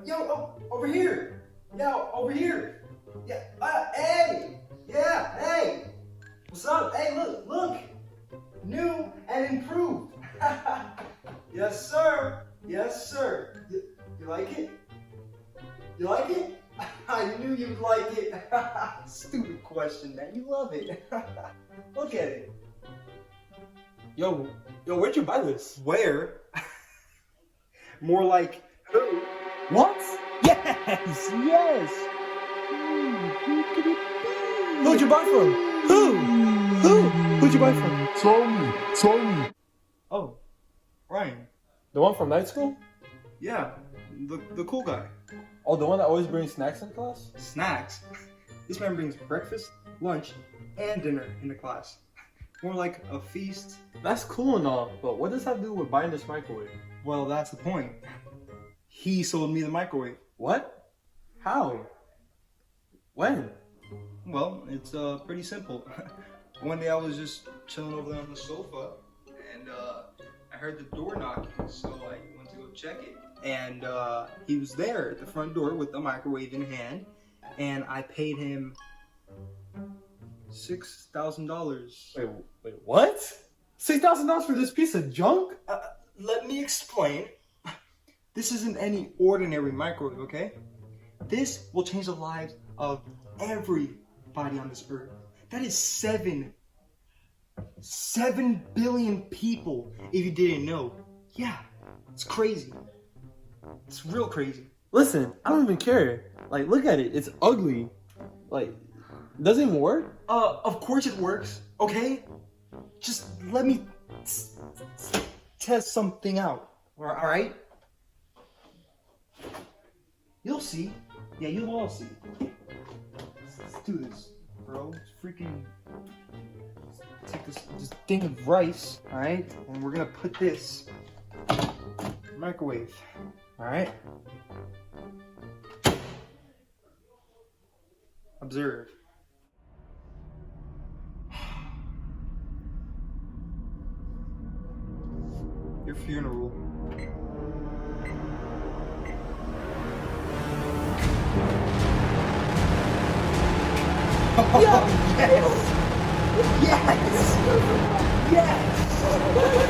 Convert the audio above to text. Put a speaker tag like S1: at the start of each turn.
S1: Yo, over here. Yo, over here. Yeah, hey. Yeah, hey. What's up? Hey, look. New and improved. Yes, sir. Yes, sir. You like it? You like it? I knew you'd like it. Stupid question, man. You love it. Look at it.
S2: Yo, where'd you buy this?
S1: Where? More like who?
S2: What? Yes, yes. Who could it be? Who'd you buy from? Who'd you buy from?
S3: Tommy.
S1: Oh, Ryan.
S2: The one from night school?
S1: Yeah, the cool guy.
S2: Oh, the one that always brings snacks in class?
S1: Snacks? This man brings breakfast, lunch, and dinner into class. More like a feast.
S2: That's cool and all, but what does that have to do with buying this microwave?
S1: Well, that's the point. He sold me the microwave.
S2: What? How? When?
S1: Well, it's pretty simple. One day I was just chilling over there on the sofa, and I heard the door knocking, so I went to go check it. And he was there at the front door with the microwave in hand, and I paid him $6,000.
S2: Wait, what? $6,000 for this piece of junk?
S1: Let me explain. This isn't any ordinary microwave, okay? This will change the lives of everybody on this earth. That is 7 billion people, if you didn't know. Yeah, it's crazy. It's real crazy.
S2: Listen, I don't even care. Like, look at it. It's ugly. Like, does it even work?
S1: Of course it works, okay? Just let me test something out, alright? You'll see. Yeah, you'll all see. Let's do this, bro. Let's freaking take this thing of rice, alright? And we're gonna put this in the microwave, alright? Observe. Your funeral. Oh, yes! Yes! Yes!